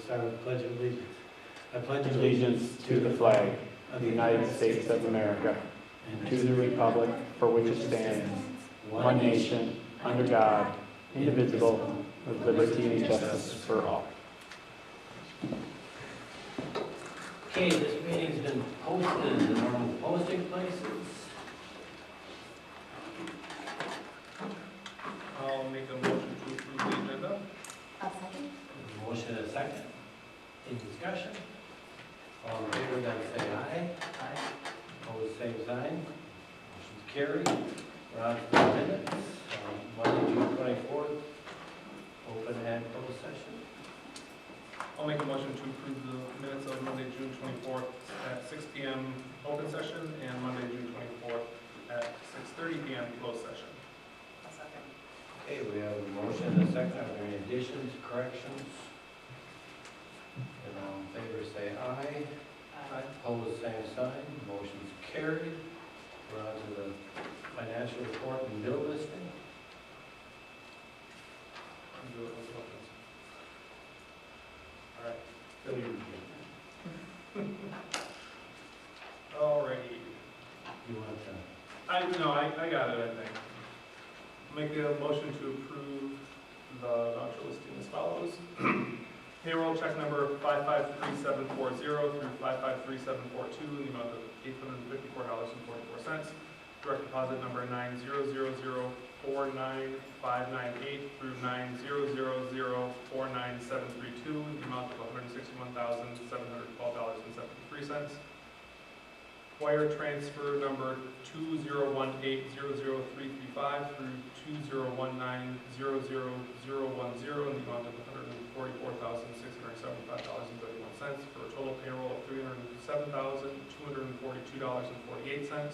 start with the Pledge of Allegiance. I pledge allegiance to the flag of the United States of America and to the republic for which it stands, one nation, under God, indivisible, with liberty and justice for all. Okay, this meeting's been posted in the normal posting places. I'll make a motion to approve the agenda. I'll second. There's a motion and a second. Any discussion? All in favor, then say aye. Aye. Opposed, same sign. Motion's carried. We're on to the minutes. Monday, June 24th, open and closed session. I'll make a motion to approve the minutes of Monday, June 24th at 6 p.m. open session and Monday, June 24th at 6:30 p.m. closed session. I'll second. Okay, we have a motion and a second. Are there any additions, corrections? And all in favor say aye. Aye. Opposed, same sign. Motion's carried. We're on to the financial report and bill listing. All right. Bill, you Alrighty. want to? I got it, I think. Make a motion to approve the voucher listing as follows. Payroll check number 553740 through 553742 in the amount of $854.44. Direct deposit number 900049598 through 900049732 in the amount of $161,712.73. Wire transfer number 201800335 through 201900010 in the amount of $144,675.31 for a total payroll of $307,242.48.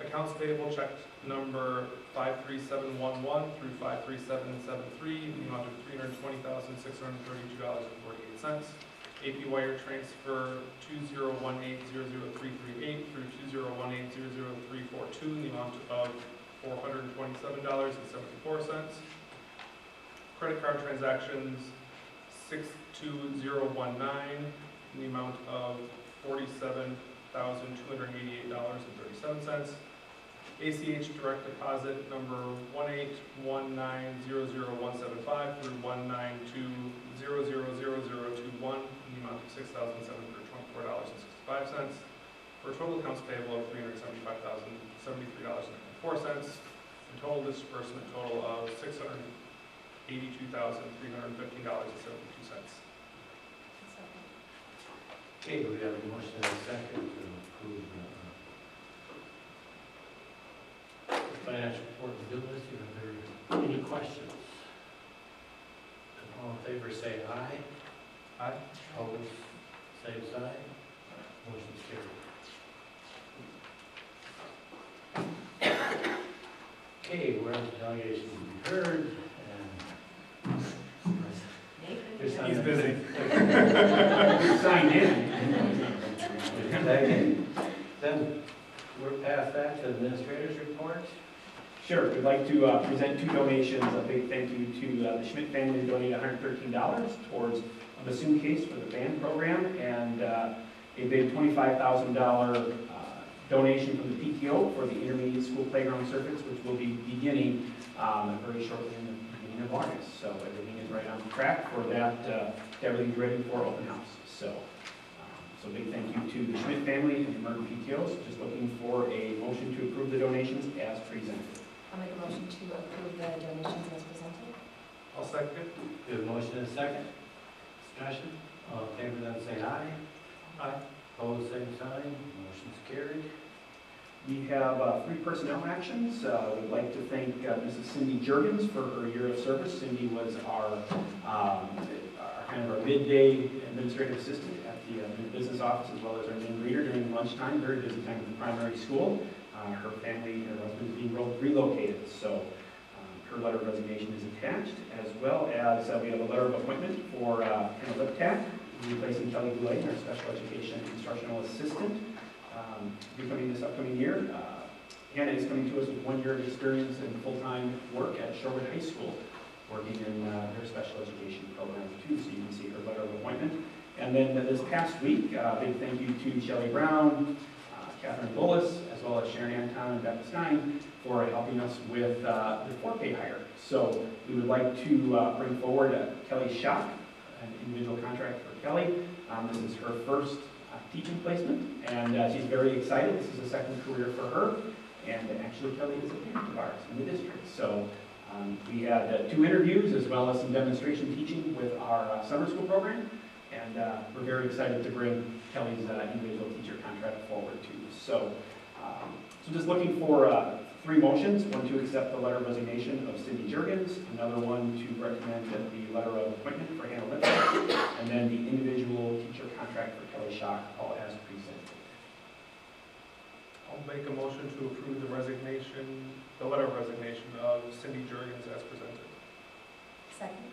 Accounts payable check number 53711 through 53773 in the amount of $320,632.48. AP wire transfer 201800338 through 201800342 in the amount of $427.74. Credit card transactions 62019 in the amount of $47,288.37. ACH direct deposit number 181900175 through 192000021 in the amount of $6,724.65 for a total accounts payable of $375,073.94 and total disbursement total of $682,315.72. Okay, we have a motion and a second to approve the financial report and bill listing. Are there any questions? And all in favor say aye. Aye. Opposed, same sign. Motion's carried. Okay, we're on the delegations to be heard. He's busy. Signed in. Then we're past that to the administrator's report. Sure, we'd like to present two donations. A big thank you to the Schmidt family who donated $113 towards a bassoon case for the band program, and a big $25,000 donation from the PTO for the intermediate school playground circuits, which will be beginning very shortly in the beginning of August. So everything is right on track for that. Everything's ready for open house. So big thank you to the Schmidt family and the Merton PTOs. Just looking for a motion to approve the donations as presented. I'll make a motion to approve the donations as presented. I'll second. We have a motion and a second. Discussion. All in favor then say aye. Aye. Opposed, same sign. Motion's carried. We have 3 personnel actions. We'd like to thank Mrs. Cindy Juergens for her year of service. Cindy was our kind of our midday administrative assistant at the business office, as well as our main reader during lunchtime. Very busy time at the primary school. Her family, her husband is being relocated, so her letter of resignation is attached, as well as we have a letter of appointment for Hannah Liptak, replacing Kelly Boulay, our special education instructional assistant. Becoming this upcoming year. Hannah is coming to us with 1 year of experience in full-time work at Shorewood High School, working in their special education program too, so you can see her letter of appointment. And then this past week, big thank you to Shelley Brown, Catherine Bullis, as well as Sharon Anton and Becca Stein for helping us with the 4K hire. So we would like to bring forward Kelly Schock, an individual contract for Kelly. This is her first teaching placement, and she's very excited. This is a second career for her, and actually Kelly is a parent of ours in the district. So we had 2 interviews as well as some demonstration teaching with our summer school program, and we're very excited to bring Kelly's individual teacher contract forward too. So, just looking for 3 motions: one to accept the letter of resignation of Cindy Juergens, another one to recommend the letter of appointment for Hannah Lippitt, and then the individual teacher contract for Kelly Schock, all as presented. I'll make a motion to approve the letter of resignation of Cindy Juergens as presented. Second.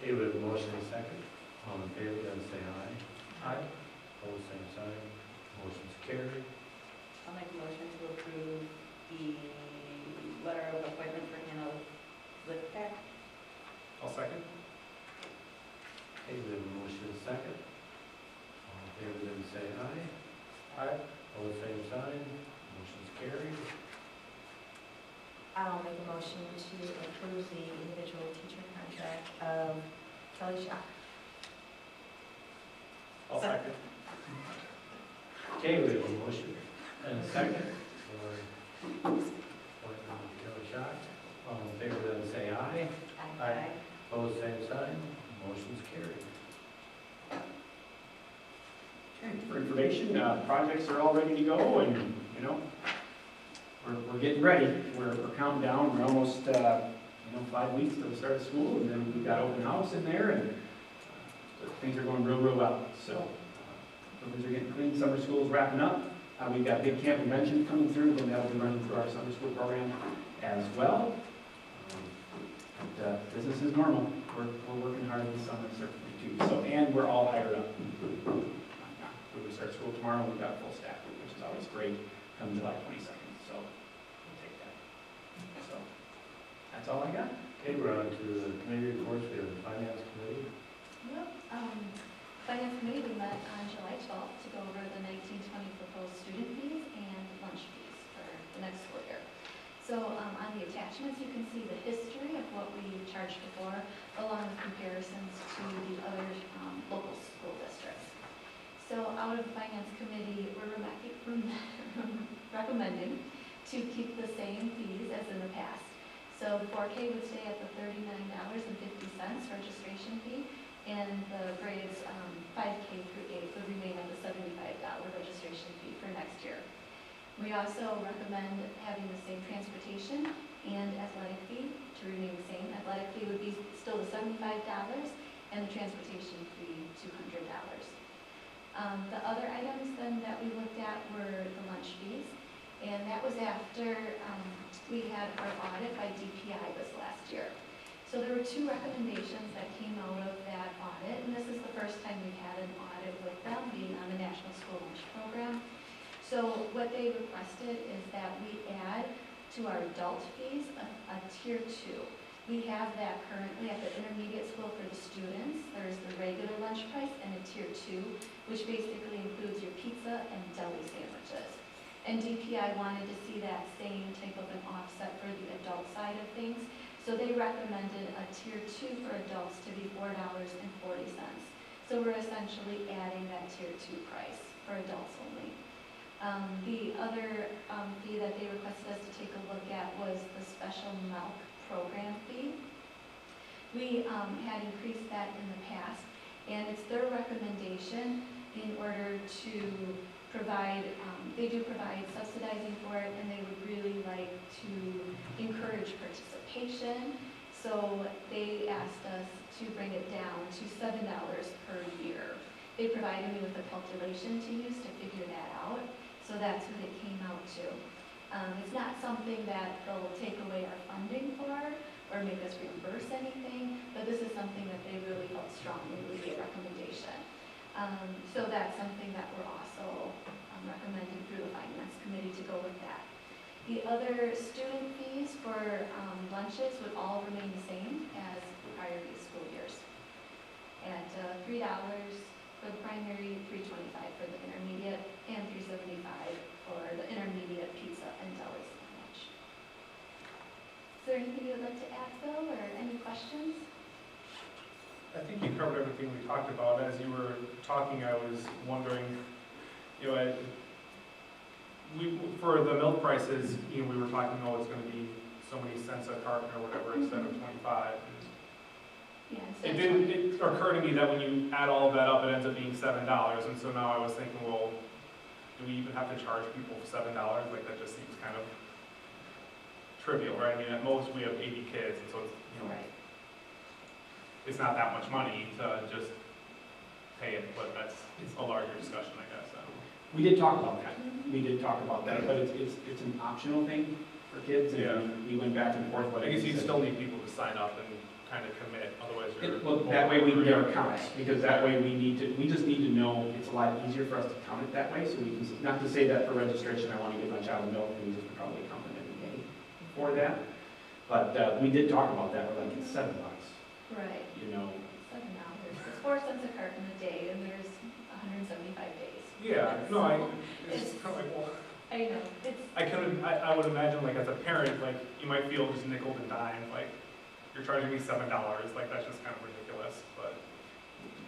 Okay, we have a motion and a second. All in favor, then say aye. Aye. Opposed, same sign. Motion's carried. I'll make a motion to approve the letter of appointment for Hannah Lippitt. I'll second. Okay, we have a motion and a second. All in favor, then say aye. Aye. Opposed, same sign. Motion's carried. I'll make a motion to approve the individual teacher contract of Kelly Schock. I'll second. Okay, we have a motion and a second for appointment of Kelly Schock. All in favor, then say aye. Aye. Opposed, same sign. Motion's carried. Okay, for information, projects are all ready to go, and we're getting ready. We're counting down. We're almost 5 weeks to the start of school, and then we've got open house in there, and things are going real well. So buildings are getting clean. Summer school is wrapping up. We've got big camp convention coming through, and that'll be running through our summer school program as well. But business is normal. We're working hard this summer certainly too. So, and we're all hired up. We start school tomorrow. We've got full staff, which is always great. Come July 22nd. So we'll take that. So that's all I got. Okay, we're on to the committee reports. We have the finance committee. Yep, Finance Committee, we met on July 12th to go over the 1920 proposed student fees and lunch fees for the next school year. So on the attachments, you can see the history of what we charged before, along with comparisons to the other local school districts. So out of the Finance Committee, we're recommending to keep the same fees as in the past. So the 4K would stay at the $39.50 registration fee, and the grades 5K through 8 would remain at the $75 registration fee for next year. We also recommend having the same transportation and athletic fee to remain the same. Athletic fee would be still the $75, and the transportation fee $200. The other items then that we looked at were the lunch fees, and that was after we had our audit by DPI this last year. So there were 2 recommendations that came out of that audit, and this is the first time we've had an audit with them, being on the National School Lunch Program. So what they requested is that we add to our adult fees a tier 2. We have that currently at the intermediate school for the students. There's the regular lunch price and a tier 2, which basically includes your pizza and deli sandwiches. And DPI wanted to see that same type of an offset for the adult side of things. So they recommended a tier 2 for adults to be $4.40. So we're essentially adding that tier 2 price for adults only. The other fee that they requested us to take a look at was the special milk program fee. We had increased that in the past, and it's their recommendation in order to provide, they do provide subsidizing for it, and they would really like to encourage participation. So they asked us to bring it down to $7 per year. They provided me with a calculation to use to figure that out. So that's what it came out to. It's not something that they'll take away our funding for or make us reimburse anything, but this is something that they really felt strongly would be a recommendation. So that's something that we're also recommending through the Finance Committee to go with that. The other student fees for lunches would all remain the same as $325 for the intermediate, and $375 for the intermediate pizza and deli sandwich. Is there anything you would like to add, Phil, or any questions? I think you covered everything we talked about. As you were talking, I was wondering, you know, for the milk prices, you know, we were talking, oh, it's gonna be so many cents a carton or whatever instead of 25. Yeah, It occurred to me that when you add all of that up, it ends up being $7, and so now I was thinking, well, do we even have to charge people $7? Like, that just seems kind of trivial, right? I mean, at most, we have 80 kids, and so it's, you know, right. it's not that much money to just pay it, but it's a larger discussion, I guess. We did talk about that. We did talk about that, but it's an optional thing for kids, and Yeah. we went back and forth. I guess you still need people to sign up and kind of commit, otherwise you're. Well, that way we can get our counts, because that way we just need to know, it's a lot easier for us to count it that way, so we can, not to say that for registration, I want to give my child milk, and we just probably count it every day for that. But we did talk about that, we're like, it's $7, Right. you know. $7. It's 4 cents a carton a day, and there's 175 days. Yeah, no, it's kind of like, well, I know, I would imagine, like, as a parent, like, you might feel just nickel and dime, like, you're charging me $7, like, that's just kind of ridiculous, but.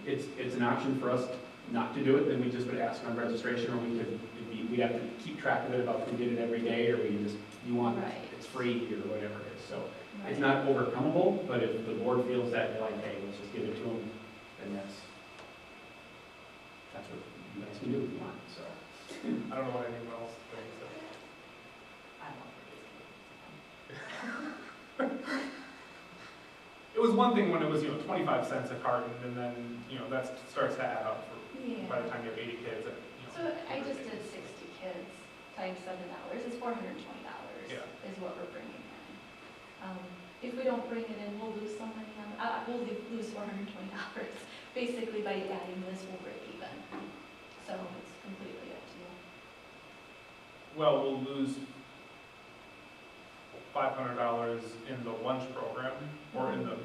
It's an option for us not to do it, then we just would ask on registration, or we'd have to keep track of it about who did it every day, or we just, you want, Right. it's free, or whatever it is, so. right. It's not overcomable, but if the board feels that, they're like, hey, let's just give it to them, then that's what you guys can do if you want, so. I don't know what anyone else thinks. It was one thing when it was, 25 cents a carton, and then, that starts to add up Yeah. by the time you have 80 kids. So I just did 60 kids times $7, it's $420 Yeah. is what we're bringing in. If we don't bring it in, we'll lose some money on, we'll lose $420. Basically, by adding this, we'll break even. So it's completely up to you. Well, we'll lose $500 in the lunch program, or in the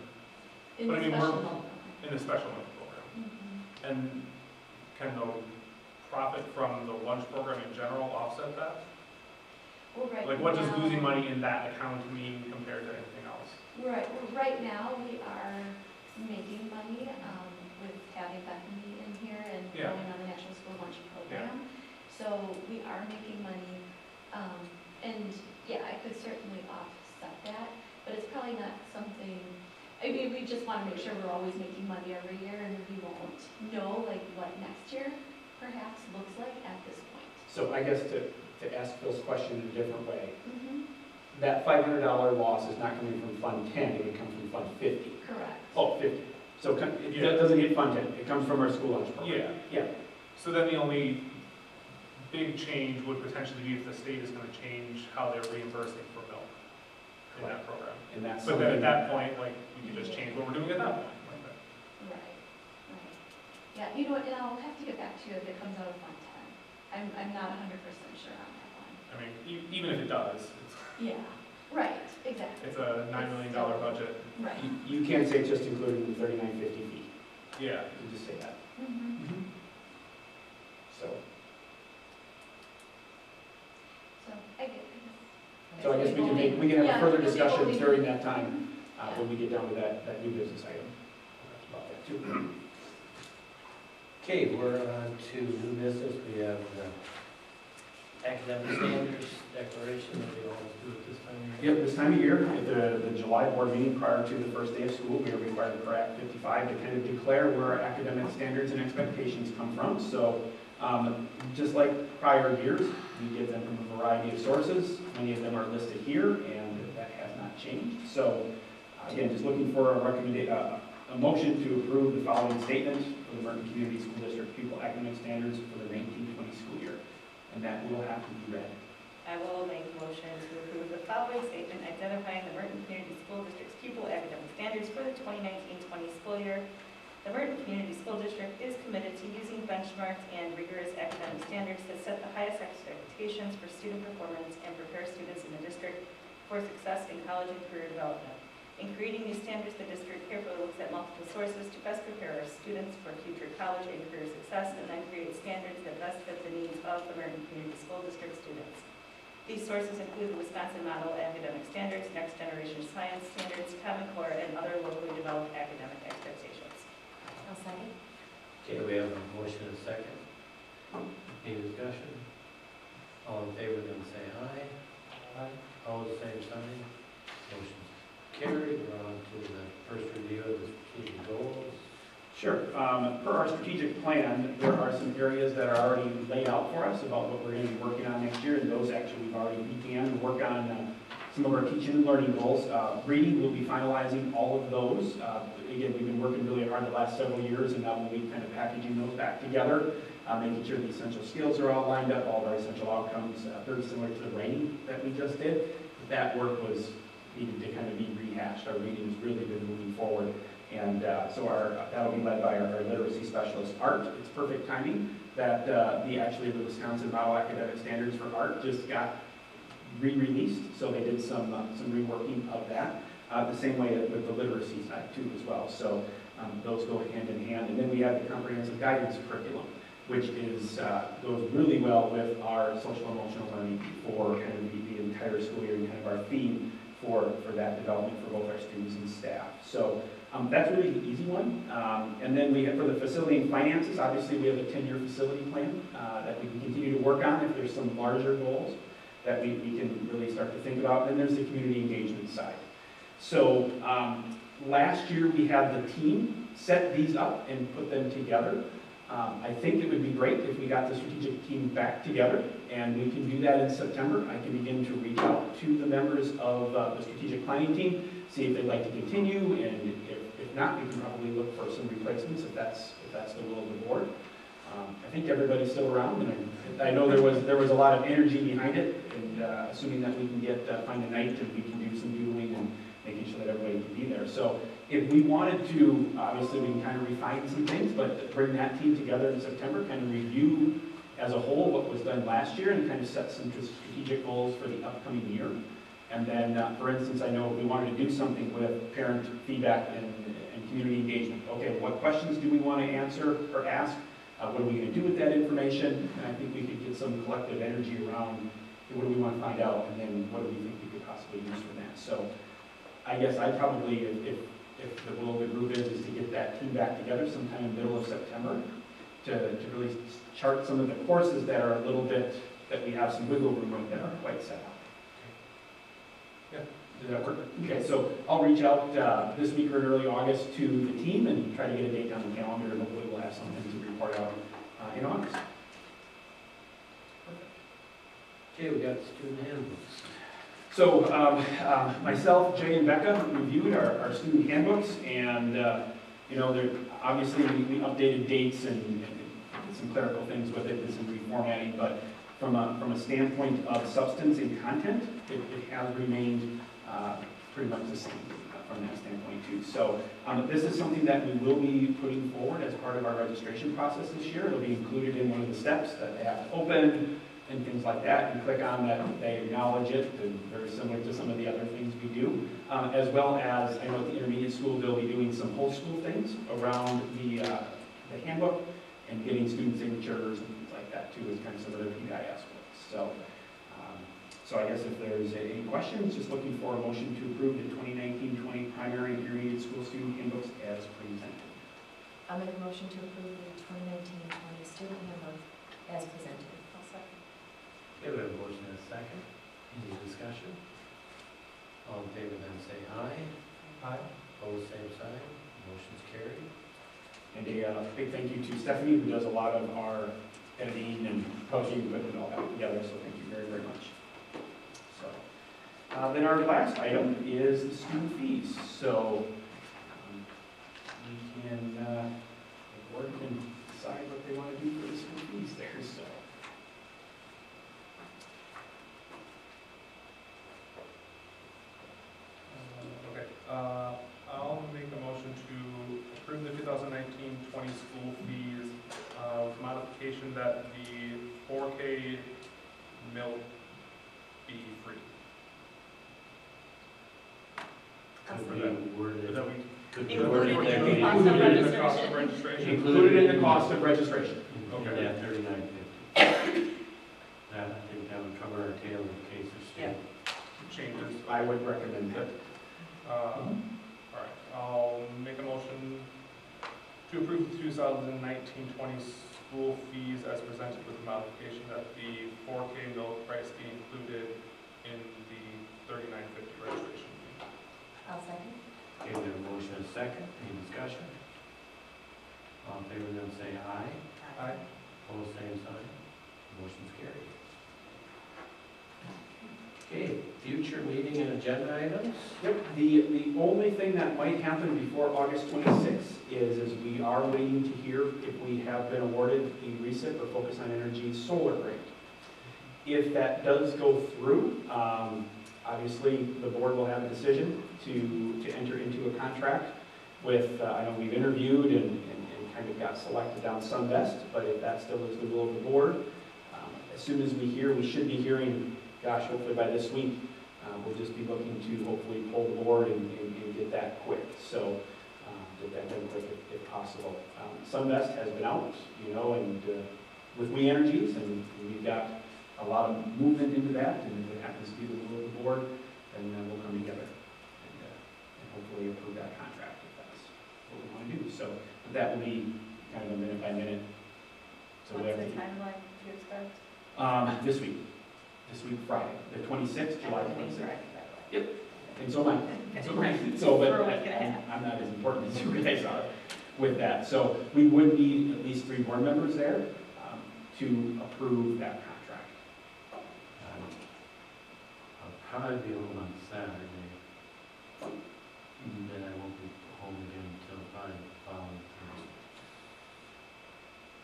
In But I the mean, special we're- milk in the special lunch program. program. And can the profit from the lunch program in general offset that? Well, right Like, what does now- losing money in that account mean compared to anything else? Right, well, right now, we are making money with having Bethany in here and Yeah. going on the National School Lunch Program. So we are making money, and yeah, I could certainly offset that, but it's probably not something, I mean, we just want to make sure we're always making money every year, and we won't know like what next year perhaps looks like at this point. So I guess to ask Phil's question in a different way, Mm-hmm. that $500 loss is not coming from Fund 10, it would come from Fund 50. Correct. Oh, 50. So it Yeah. doesn't get Fund 10, it comes from our school lunch program. Yeah. Yeah. So then the only big change would potentially be if the state is going to change how they're reimbursing for milk in that program. And that's But then something at that point, like, we can just change what we're doing at that point. Like that. Right, right. Yeah, you know what, and I'll have to get back to you if it comes out of Fund 10. I'm not 100% sure on that one. I mean, even if it does, Yeah, right, exactly. it's a $9 million budget. Right. You can't say just including the $39.50 fee, Yeah. you just say that. Mm-hmm. So I get it. I guess we can have a further discussion Yeah. during that time, when we get down to that new business item. About that too. Okay, we're on to new business. We have the academic standards declaration that we always do at this time of year. Yep, this time of year, at the July board meeting prior to the first day of school, we are required per Act 55 to kind of declare where our academic standards and expectations come from. So just like prior years, we get them from a variety of sources. Many of them are listed here, and that has not changed. So again, just looking for a motion to approve the following statement for the Merton Community School District pupil academic standards for the 1920 school year. And that will have to be read. I will make a motion to approve the following statement identifying the Merton Community School District's pupil academic standards for the 2019-20 school year. The Merton Community School District is committed to using benchmarks and rigorous academic standards that set the highest expectations for student performance and prepare students in the district for success in college and career development. In creating these standards, the district carefully looks at multiple sources to best prepare our students for future college and career success, and then create standards that best fit the needs of the Merton Community School District students. These sources include the Wisconsin Model Academic Standards, Next Generation Science Standards, Common Core, and other locally developed academic expectations. I'll second. Okay, we have a motion and a second. Any discussion? All in favor, then say aye. Aye. All the same sign. Motion's carried. We're on to the first review of the strategic goals. Sure. Per our strategic plan, there are some areas that are already laid out for us about what we're going to be working on next year, and those actually we've already began to work on some of our teaching and learning goals. Reading, we'll be finalizing all of those. Again, we've been working really hard the last several years, and now we'll be kind of packaging those back together, making sure the essential skills are all lined up, all of our essential outcomes, very similar to the writing that we just did. That work was needed to kind of be rehashed. Our reading has really been moving forward. And so that'll be led by our literacy specialist. Art, it's perfect timing that the Wisconsin Model Academic Standards for Art just got re-released, so they did some reworking of that. The same way with the literacy side too as well. So those go hand in hand. And then we have the comprehensive guidance curriculum, which goes really well with our social emotional learning for kind of the entire school year and kind of our theme for that development for both our students and staff. So that's really the easy one. And then we have, for the facility and finances, obviously we have a 10-year facility plan that we can continue to work on if there's some larger goals that we can really start to think about. And then there's the community engagement side. So last year we had the team set these up and put them together. I think it would be great if we got the strategic team back together, and we can do that in September. I can begin to reach out to the members of the strategic planning team, see if they'd like to continue, and if not, we can probably look for some replacements if that's the will of the board. I think everybody's still around, and I know there was a lot of energy behind it, and assuming that we can find a night and we can do some doodling and making sure that everybody can be there. So if we wanted to, obviously we can kind of refine some things, but bring that team together in September, kind of review as a whole what was done last year and kind of set some strategic goals for the upcoming year. And then, for instance, I know we wanted to do something with parent feedback and community engagement. Okay, what questions do we want to answer or ask? What are we going to do with that information? And I think we could get some collective energy around what do we want to find out, and then what do we think we could possibly use from that. So I guess I probably, if the will of the group is to get that team back together sometime in the middle of September to really chart some of the courses that are a little bit, that we have some wiggle room with that aren't quite set up. Yeah. Does that work? Okay, so I'll reach out this week or in early August to the team and try to get a date on the calendar, and hopefully we'll have something to report out in August. Okay, we got student handbooks. So myself, Jay, and Becca reviewed our student handbooks, and obviously we updated dates and some clerical things with it, and some reformatting, but from a standpoint of substance and content, it has remained pretty much the same from that standpoint too. So this is something that we will be putting forward as part of our registration process this year. It'll be included in one of the steps that they have to open and things like that. You click on that, they acknowledge it, and very similar to some of the other things we do. As well as, I know at the intermediate school, they'll be doing some whole school things around the handbook and getting student signatures and things like that too, is kind of some of their PBIS work. So I guess if there's any questions, just looking for a motion to approve the 2019-20 primary and intermediate school student handbooks as presented. I'll make a motion to approve the 2019-20 student handbook as presented. I'll second. Okay, we have a motion and a second. Any discussion? All in favor, then say aye. Aye. Opposed, same sign. Motion's carried. And a big thank you to Stephanie, who does a lot of our editing and publishing, putting it all that together, so thank you very, very much. So, then our last item is the student fees. So, we can, the board can decide what they want to do for the student fees there, so. Okay, I'll make a motion to approve the 2019-20 school fees of modification that the 4K milk be free. Could we word it? That we Could be Included worded in there, the cost of Included in the cost of registration. registration. Included in the cost of registration. Okay. Yeah, $39.50. That, I think that would cover our tail in case of state. Changes. I would recommend that. All right, I'll make a motion to approve the 2019-20 school fees as presented with the modification that the 4K milk price be included in the $39.50 registration fee. I'll second. Okay, we have a motion and a second. Any discussion? All in favor, then say aye. Aye. Opposed, same sign. Motion's carried. Okay, future meeting and agenda items? Yep, the only thing that might happen before August 26th is we are waiting to hear if we have been awarded the RECIP or Focus on Energy solar grant. If that does go through, obviously the board will have a decision to enter into a contract with, I know we've interviewed and kind of got selected down Sunvest, but if that still is the will of the board, as soon as we hear, we should be hearing, gosh, hopefully by this week, we'll just be looking to hopefully pull the board and get that quick. So get that done quick if possible. Sunvest has been out, and with We Energies, and we've got a lot of movement into that, and if it happens to be the will of the board, then we'll come together and hopefully approve that contract if that's what we want to do. So that will be kind of a minute by minute. So What's whatever. the timeline you expect? This week, Friday, the 26th, July 26th. Right. Yep, and so am I. So, but I'm not as important as you guys are with that. So we would need at least 3 board members there to approve that contract. I'll probably be home on Saturday, and then I won't be home again until probably the following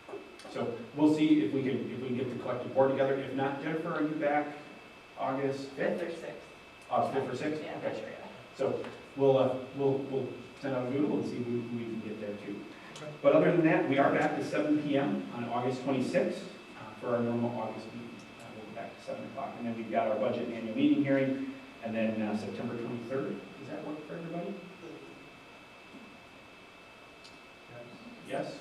Thursday. So we'll see if we can get the collective board together. If not, Jennifer, are you back August 5th? 5th or 6th. August 5th or 6th? Yeah, Okay. that's right. So we'll send out a doodle and see who we can get there too. Okay. But other than that, we are back to 7 p.m. on August 26th for our normal August meeting. We'll be back to 7 o'clock. And then we've got our budget and annual meeting hearing. And then September 23rd. Does that work for everybody? Yes?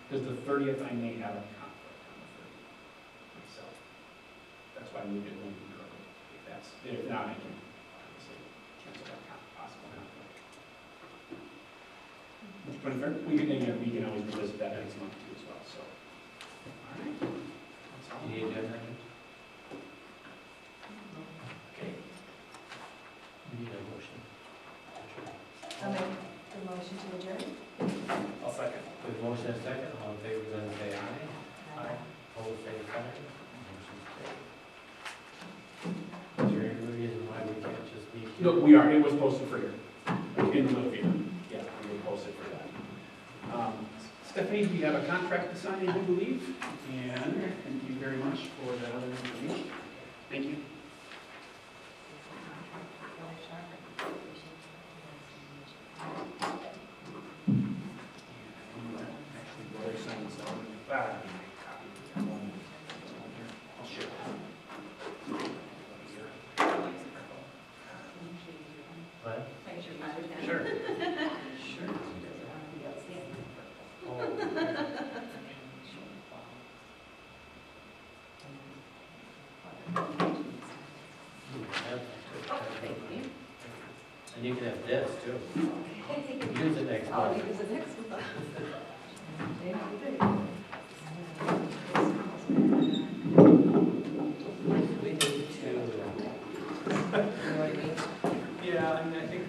Because the 30th, I may have a conflict on the 30th myself. That's why I moved it a little bit early. If not, I can obviously cancel that possible conflict. 23rd, we can always revisit that next month too as well, so. All right. That's all. Any agenda items? Okay. We need a motion. I'll make the motion to adjourn. I'll second. With motion and second, all in favor, then say aye. Aye. Opposed, same sign. Motion's carried. Is there any reason why we can't just meet here? No, we are, it was posted for here, in the middle here. Yeah, we posted for that. Stephanie, we have a contract to sign, I do believe, and thank you very much for that other information. Thank you. Actually, brother signed stuff in the back. I'll share. What? Make sure you do that. Sure. Sure. And you can have this too. Use it next month. We need to, Yeah, I mean, I think